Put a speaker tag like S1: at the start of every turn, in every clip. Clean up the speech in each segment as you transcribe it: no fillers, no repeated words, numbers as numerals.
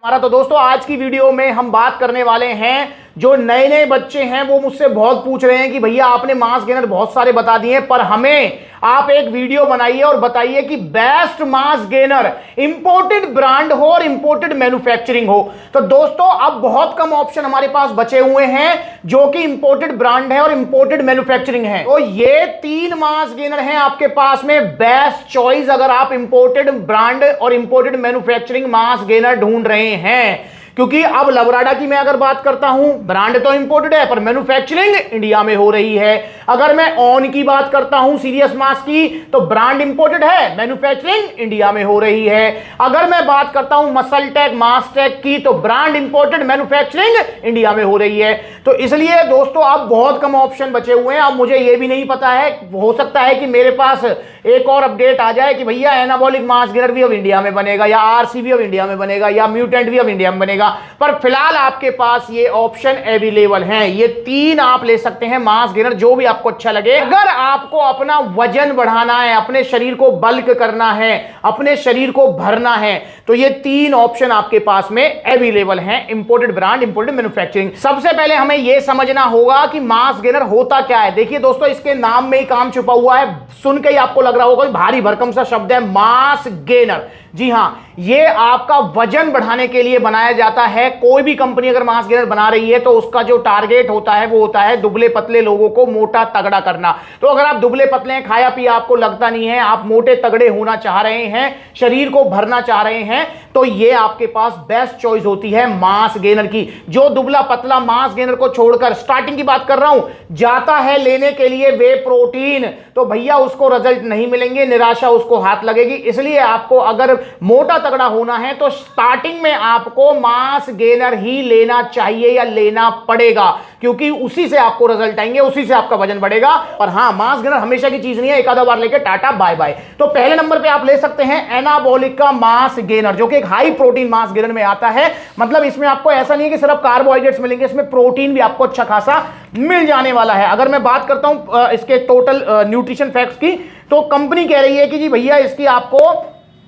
S1: हमारा तो दोस्तों आज की वीडियो में हम बात करने वाले हैं, जो नए नए बच्चे हैं वो मुझसे बहुत पूछ रहे हैं कि भैया आपने मास गेनर बहुत सारे बता दिए, पर हमें आप एक वीडियो बनाइए और बताइए कि best mass gainer imported brand हो और इंपोर्टेड मैन्युफैक्चरिंग हो। तो दोस्तों अब बहुत कम ऑप्शन हमारे पास बचे हुए हैं जो कि इंपोर्टेड ब्रांड है और इंपोर्टेड मैन्युफैक्चरिंग है। तो ये 3 मास गेनर हैं आपके पास में बेस्ट चॉइस अगर आप इंपोर्टेड ब्रांड और इंपोर्टेड मैन्युफैक्चरिंग मास गेनर ढूंढ रहे हैं। क्योंकि अब लवराडा की मैं अगर बात करता हूं, ब्रांड तो इंपोर्टेड है पर मैन्युफैक्चरिंग इंडिया में हो रही है। अगर मैं ऑन की बात करता हूं, सीरियस मास की, तो ब्रांड इंपोर्टेड है, मैन्युफैक्चरिंग इंडिया में हो रही है। अगर मैं बात करता हूं मसल टेक, मास टेक की, तो ब्रांड इंपोर्टेड, मैन्युफैक्चरिंग इंडिया में हो रही है। तो इसलिए दोस्तों अब बहुत कम ऑप्शन बचे हुए हैं। अब मुझे यह भी नहीं पता है, हो सकता है कि मेरे पास एक और अपडेट आ जाए कि भैया एनाबॉलिक मास गेनर भी अब इंडिया में बनेगा, या आरसी भी अब इंडिया में बनेगा, या म्यूटेंट भी अब इंडिया में बनेगा। पर फिलहाल आपके पास ये ऑप्शन अवेलेबल हैं। ये 3 आप ले सकते हैं मास गेनर, जो भी आपको अच्छा लगे। अगर आपको अपना वजन बढ़ाना है, अपने शरीर को बल्क करना है, अपने शरीर को भरना है, तो ये 3 ऑप्शन आपके पास में अवेलेबल हैं, इंपोर्टेड ब्रांड, इंपोर्टेड मैन्युफैक्चरिंग। सबसे पहले हमें यह समझना होगा कि मास गेनर होता क्या है। देखिए दोस्तों, इसके नाम में ही काम छुपा हुआ है। सुन के ही आपको लग रहा होगा भारी भरकम सा शब्द है मास गेनर। जी हां, ये आपका वजन बढ़ाने के लिए बनाया जाता है। कोई भी कंपनी अगर मास गेनर बना रही है तो उसका जो टारगेट होता है वो होता है दुबले पतले लोगों को मोटा तगड़ा करना। तो अगर आप दुबले पतले हैं, खाया पिया आपको लगता नहीं है, आप मोटे तगड़े होना चाह रहे हैं, शरीर को भरना चाह रहे हैं, तो ये आपके पास बेस्ट चॉइस होती है मास गेनर की। जो दुबला पतला मास गेनर को छोड़कर, स्टार्टिंग की बात कर रहा हूं, जाता है लेने के लिए वे प्रोटीन, तो भैया उसको रिजल्ट नहीं मिलेंगे, निराशा उसको हाथ लगेगी। इसलिए आपको अगर मोटा तगड़ा होना है तो स्टार्टिंग में आपको मास गेनर ही लेना चाहिए या लेना पड़ेगा, क्योंकि उसी से आपको रिजल्ट आएंगे, उसी से आपका वजन बढ़ेगा। पर हां, मास गेनर हमेशा की चीज नहीं है, एक आधा बार लेके टाटा बाय बाय। तो पहले नंबर पे आप ले सकते हैं एनाबॉलिक का मास गेनर, जो कि एक हाई प्रोटीन मास गेनर में आता है। मतलब इसमें आपको ऐसा नहीं है कि सिर्फ कार्बोहाइड्रेट्स मिलेंगे, इसमें प्रोटीन भी आपको अच्छा खासा मिल जाने वाला है। अगर मैं बात करता हूं इसके टोटल न्यूट्रिशन फैक्ट्स की, तो कंपनी कह रही है कि जी भैया इसकी आपको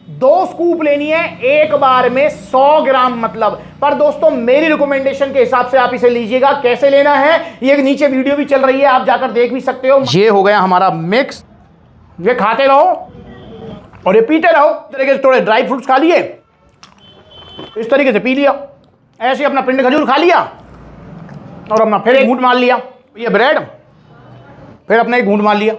S1: 2 स्कूप लेनी है एक बार में 100 ग्राम मतलब। पर दोस्तों मेरी रिकमेंडेशन के हिसाब से आप इसे लीजिएगा। कैसे लेना है ये नीचे वीडियो भी चल रही है, आप जाकर देख भी सकते हो। ये हो गया हमारा मिक्स, ये खाते रहो और ये पीते रहो। इस तरीके से थोड़े ड्राई फ्रूट्स खा लिए, इस तरीके से पी लिया, ऐसे अपना पिंड खजूर खा लिया और अपना फिर एक घूंट मार लिया, ये ब्रेड, फिर अपना एक घूंट मार लिया।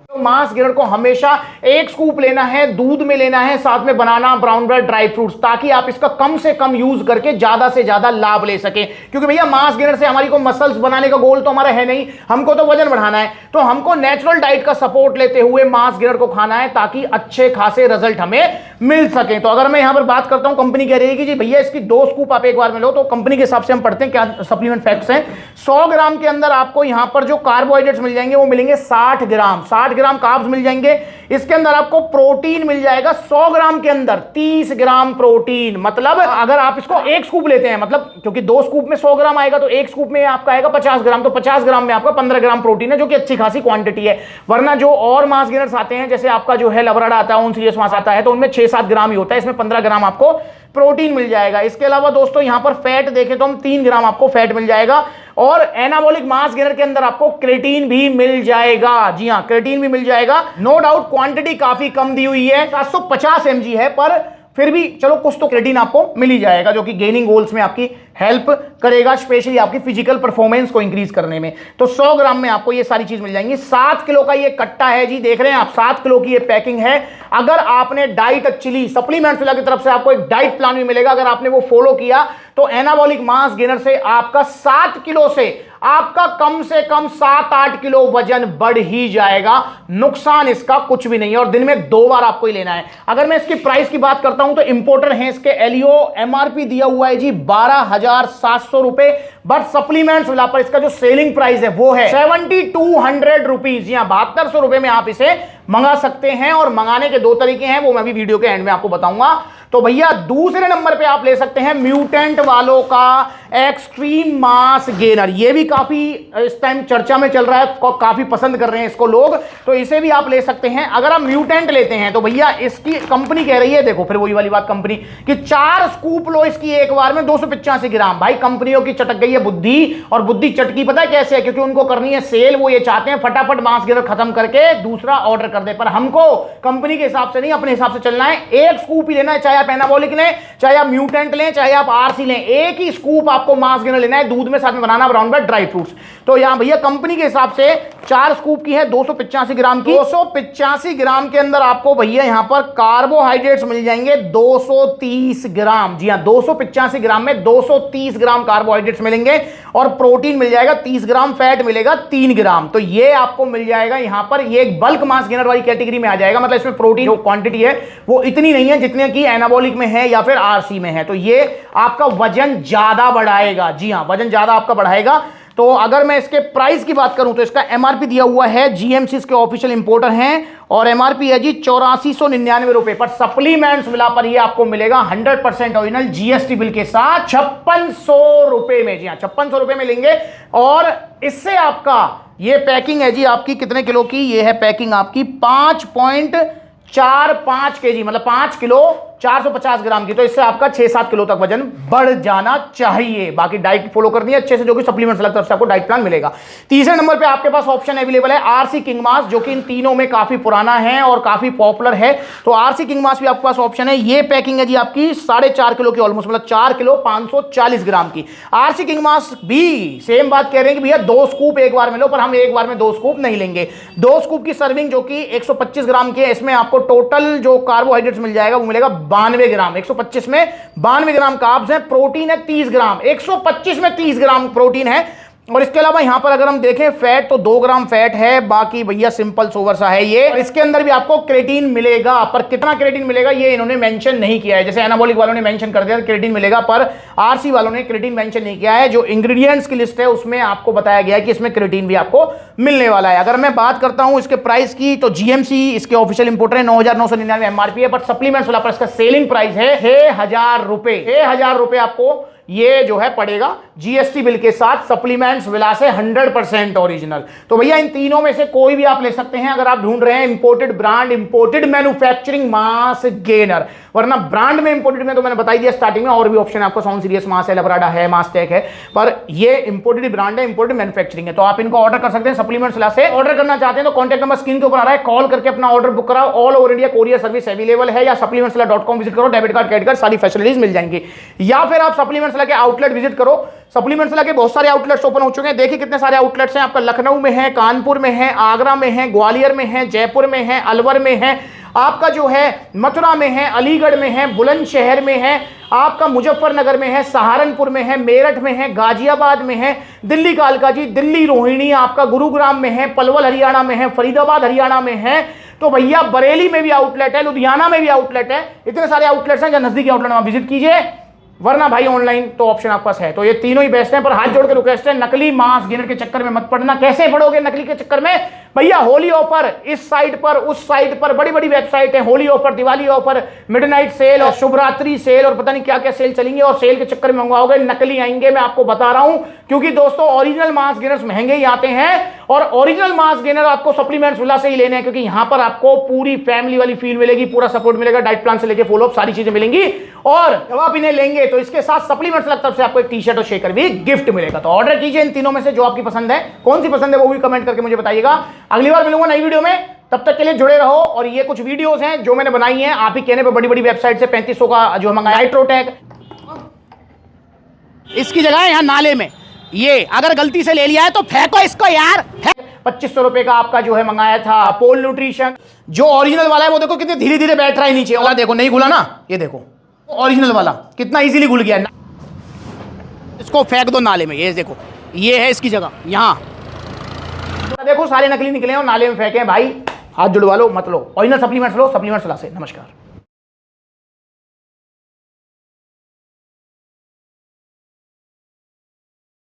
S1: तो मास गेनर को हमेशा 1 स्कूप लेना है, दूध में लेना है, साथ में बनाना, ब्राउन ब्रेड, ड्राई फ्रूट्स, ताकि आप इसका कम से कम यूज करके ज्यादा से ज्यादा लाभ ले सकें। क्योंकि भैया मास गेनर से हमारी को मसल्स बनाने का गोल तो हमारा है नहीं, हमको तो वजन बढ़ाना है। तो हमको नेचुरल डाइट का सपोर्ट लेते हुए मास गेनर को खाना है, ताकि अच्छे खासे रिजल्ट हमें मिल सके। तो अगर मैं यहां पर बात करता हूं, कंपनी कह रही है कि जी भैया इसकी 2 स्कूप आप एक बार में लो, तो कंपनी के हिसाब से हम पढ़ते हैं क्या सप्लीमेंट फैक्ट्स हैं। 100 ग्राम के अंदर आपको यहां पर जो कार्बोहाइड्रेट्स मिल जाएंगे वो मिलेंगे 60 ग्राम, 60 ग्राम कार्ब्स मिल जाएंगे। इसके अंदर आपको प्रोटीन मिल जाएगा 100 ग्राम के अंदर 30 ग्राम प्रोटीन। मतलब अगर आप इसको 1 स्कूप लेते हैं, मतलब क्योंकि 2 स्कूप में 100 ग्राम आएगा, तो 1 स्कूप में आपका आएगा 50 ग्राम, तो 50 ग्राम में आपका 15 ग्राम प्रोटीन है, जो कि अच्छी खासी क्वांटिटी है। वरना जो और मास गेनर्स आते हैं, जैसे आपका जो है लवराडा आता है, सीरियस मास आता है, तो उनमें 6-7 ग्राम ही होता है, इसमें 15 ग्राम आपको प्रोटीन मिल जाएगा। इसके अलावा दोस्तों यहां पर फैट देखें तो हम 3 ग्राम आपको फैट मिल जाएगा, और एनाबॉलिक मास गेनर के अंदर आपको क्रेटीन भी मिल जाएगा। जी हां, क्रेटीन भी मिल जाएगा। नो डाउट क्वांटिटी काफी कम दी हुई है, 750 mg है, पर फिर भी चलो कुछ तो क्रेटीन आपको मिल ही जाएगा, जो कि गेनिंग गोल्स में आपकी हेल्प करेगा, स्पेशली आपकी फिजिकल परफॉर्मेंस को इंक्रीज करने में। तो 100 ग्राम में आपको ये सारी चीज मिल जाएंगी। 7 किलो का ये कट्टा है जी, देख रहे हैं आप, 7 किलो की ये पैकिंग है। अगर आपने डाइट एक्चुअली सप्लीमेंट्स की तरफ से आपको एक डाइट प्लान भी मिलेगा, अगर आपने वो फॉलो किया, तो एनाबॉलिक मास गेनर से आपका 7 किलो से आपका कम से कम 7-8 किलो वजन बढ़ ही जाएगा। नुकसान इसका कुछ भी नहीं है, और दिन में 2 बार आपको ही लेना है। अगर मैं इसकी प्राइस की बात करता हूं, तो इंपोर्टर है इसके एलियो, एमआरपी दिया हुआ है जी 12,700 रुपए, बट सप्लीमेंट्स मिला पर इसका जो सेलिंग प्राइस है वो है 7,200 रुपीज, या 7200 रुपए में आप इसे मंगा सकते हैं। और मंगाने के 2 तरीके हैं, वो मैं भी वीडियो के एंड में आपको बताऊंगा। तो भैया दूसरे नंबर पे आप ले सकते हैं म्यूटेंट वालों का एक्सट्रीम मास गेनर। ये भी काफी इस टाइम चर्चा में चल रहा है, काफी पसंद कर रहे हैं इसको लोग, तो इसे भी आप ले सकते हैं। अगर आप म्यूटेंट लेते हैं तो भैया इसकी कंपनी कह रही है, देखो फिर वही वाली बात कंपनी कि 4 स्कूप लो इसकी एक बार में 285 ग्राम। भाई कंपनियों की चटक गई है बुद्धि, और बुद्धि चटकी पता है कैसे है, क्योंकि उनको करनी है सेल। वो ये चाहते हैं फटाफट मास गेनर खत्म करके दूसरा ऑर्डर कर दे, पर हमको कंपनी के हिसाब से नहीं, अपने हिसाब से चलना है। एक स्कूप ही लेना है, चाहे आप एनाबॉलिक लें, चाहे आप म्यूटेंट लें, चाहे आप आरसी लें, एक ही स्कूप आपको मास गेनर लेना है। दूध में साथ में बनाना ब्राउन ब्रेड ड्राई फ्रूट्स। तो यहां भैया कंपनी के हिसाब से 4 स्कूप की है 285 ग्राम की। 285 ग्राम के अंदर आपको भैया यहां पर कार्बोहाइड्रेट्स मिल जाएंगे 230 ग्राम। जी हां, 285 ग्राम में 230 ग्राम कार्बोहाइड्रेट्स मिलेंगे, और प्रोटीन मिल जाएगा 30 ग्राम, फैट मिलेगा 3 ग्राम। तो ये आपको मिल जाएगा यहां पर। ये एक बल्क मास गेनर वाली कैटेगरी में आ जाएगा, मतलब इसमें प्रोटीन जो क्वांटिटी है वो इतनी नहीं है जितने की एनाबॉलिक में है या फिर आरसी में है। तो ये आपका वजन ज्यादा बढ़ाएगा। जी हां, वजन ज्यादा आपका बढ़ाएगा। तो अगर मैं इसके प्राइस की बात करूं तो इसका एमआरपी दिया हुआ है, जीएमसी इसके ऑफिशियल इंपोर्टर हैं, और एमआरपी है जी 8499 रुपए पर। सप्लीमेंट्स मिला पर ये आपको मिलेगा 100% ओरिजिनल जीएसटी बिल के साथ 5600 रुपए में। जी हाँ, 5600 रुपए में लेंगे। और इससे आपका ये पैकिंग है जी आपकी कितने किलो की, ये है पैकिंग आपकी 5.45 kg, मतलब 5 किलो 450 ग्राम की। तो इससे आपका 6-7 किलो तक वजन बढ़ जाना चाहिए। बाकी डाइट फॉलो करनी है अच्छे से, जो कि सप्लीमेंट्स लगता है आपको डाइट प्लान मिलेगा। तीसरे नंबर पे आपके पास ऑप्शन अवेलेबल है आरसी किंग मास, जो कि इन तीनों में काफी पुराना है और काफी पॉपुलर है। तो आरसी किंग मास भी आपके पास ऑप्शन है। ये पैकिंग है जी आपकी 4.5 किलो की ऑलमोस्ट, मतलब 4 किलो 540 ग्राम की। आरसी किंग मास भी सेम बात कह रहे हैं कि भैया 2 स्कूप एक बार में लो, पर हम एक बार में 2 स्कूप नहीं लेंगे। 2 स्कूप की सर्विंग जो कि 125 ग्राम की है, इसमें आपको टोटल जो कार्बोहाइड्रेट्स मिल जाएगा वो मिलेगा 92 ग्राम। 125 में 92 ग्राम कार्ब्स है, प्रोटीन है 30 ग्राम। 125 में 30 ग्राम प्रोटीन है। और इसके अलावा यहां पर अगर हम देखें फैट तो 2 ग्राम फैट है, बाकी भैया सिंपल सोवर सा है ये। और इसके अंदर भी आपको क्रेटीन मिलेगा, पर कितना क्रेटीन मिलेगा ये इन्होंने मेंशन नहीं किया है। जैसे एनाबॉलिक वालों ने मेंशन कर दिया क्रेटीन मिलेगा, पर आरसी वालों ने क्रेटीन मेंशन नहीं किया है। जो इंग्रेडिएंट्स की लिस्ट है उसमें आपको बताया गया है कि इसमें क्रेटीन भी आपको मिलने वाला है। अगर मैं बात करता हूं इसके प्राइस की तो जीएमसी इसके ऑफिशियल इंपोर्टर है, 9999 एमआरपी है, पर सप्लीमेंट्स वाला पर इसका सेलिंग प्राइस है 6000 रुपए। 6000 रुपए आपको ये जो है पड़ेगा जीएसटी बिल के साथ। सप्लीमेंट्स विला से 100% ओरिजिनल। तो भैया इन तीनों में से कोई भी आप ले सकते हैं अगर आप ढूंढ रहे हैं imported brand, imported manufacturing mass gainer. वरना ब्रांड में इंपोर्टेड में तो मैंने बता ही दिया स्टार्टिंग में, और भी ऑप्शन है आपको, साउंड सीरियस मास है, लबराडा है, मास्टेक है, पर ये इंपोर्टेड ब्रांड है, इंपोर्टेड मैन्युफैक्चरिंग है। तो आप इनको ऑर्डर कर सकते हैं सप्लीमेंट्स विला से। ऑर्डर करना चाहते हैं तो कॉन्टैक्ट नंबर स्क्रीन के ऊपर आ रहा है, कॉल करके अपना ऑर्डर बुक कराओ। All over India courier service available है, या supplementsvilla.com विजिट करो, डेबिट कार्ड क्रेडिट कार्ड सारी फैसिलिटीज मिल जाएंगी। या फिर आप सप्लीमेंट्स विला के आउटलेट विजिट करो। सप्लीमेंट्स विला के बहुत सारे आउटलेट्स ओपन हो चुके हैं। देखिए कितने सारे आउटलेट्स हैं आपका, लखनऊ में है, कानपुर में है, आगरा में है, ग्वालियर में है, जयपुर में है, अलवर में है, आपका जो है मथुरा में है, अलीगढ़ में है, बुलंदशहर में है, आपका मुजफ्फरनगर में है, सहारनपुर में है, मेरठ में है, गाजियाबाद में है, दिल्ली कालकाजी, दिल्ली रोहिणी, आपका गुरुग्राम में है, पलवल हरियाणा में है, फरीदाबाद हरियाणा में है। तो भैया बरेली में भी आउटलेट है, लुधियाना में भी आउटलेट है। इतने सारे आउटलेट्स हैं, जहां नजदीकी आउटलेट में विजिट कीजिए। वरना भाई ऑनलाइन तो ऑप्शन आपके पास है। तो ये तीनों ही बेस्ट हैं, पर हाथ जोड़ के रिक्वेस्ट है नकली मास गेनर के चक्कर में मत पड़ना। कैसे पड़ोगे नकली के चक्कर में भैया? होली ऑफर इस साइड पर, उस साइड पर बड़ी बड़ी वेबसाइट है, Holi offer, Diwali offer, midnight sale और शुभरात्रि सेल और पता नहीं क्या क्या सेल चलेंगे, और सेल के चक्कर में मंगवाओगे नकली आएंगे। मैं आपको बता रहा हूं, क्योंकि दोस्तों ओरिजिनल मास गेनर्स महंगे ही आते हैं, और ओरिजिनल मास गेनर आपको सप्लीमेंट्स विला से ही लेने हैं, क्योंकि यहां पर आपको पूरी फैमिली वाली फील मिलेगी, पूरा सपोर्ट मिलेगा, डाइट प्लान से लेकर फॉलो अप सारी चीजें मिलेंगी। और जब आप इन्हें लेंगे तो इसके साथ सप्लीमेंट्स विला तरफ से आपको एक टी शर्ट और शेकर भी गिफ्ट मिलेगा। तो ऑर्डर कीजिए इन तीनों में से जो आपकी पसंद है। कौन सी पसंद है वो भी कमेंट करके मुझे बताइएगा। अगली बार मिलूंगा नई वीडियो में, तब तक के लिए जुड़े रहो। और ये कुछ वीडियोस हैं जो मैंने बनाई हैं आप ही कहने पे, बड़ी बड़ी वेबसाइट से 3500 का जो मंगाया हाइड्रोटेक, इसकी जगह है यहां नाले में। ये अगर गलती से ले लिया है तो फेंको इसको यार। 2500 रुपए का आपका जो है मंगाया था पोल न्यूट्रिशन, जो ओरिजिनल वाला है वो देखो कितने धीरे धीरे बैठ रहा है नीचे वाला, देखो नहीं घुला ना, ये देखो ओरिजिनल वाला कितना इजीली घुल गया। इसको फेंक दो नाले में, ये देखो ये है इसकी जगह यहां। देखो सारे नकली निकले और नाले में फेंके भाई। हाथ जुड़वा लो, मत लो। ओरिजिनल सप्लीमेंट्स लो, सप्लीमेंट्स विला से। नमस्कार।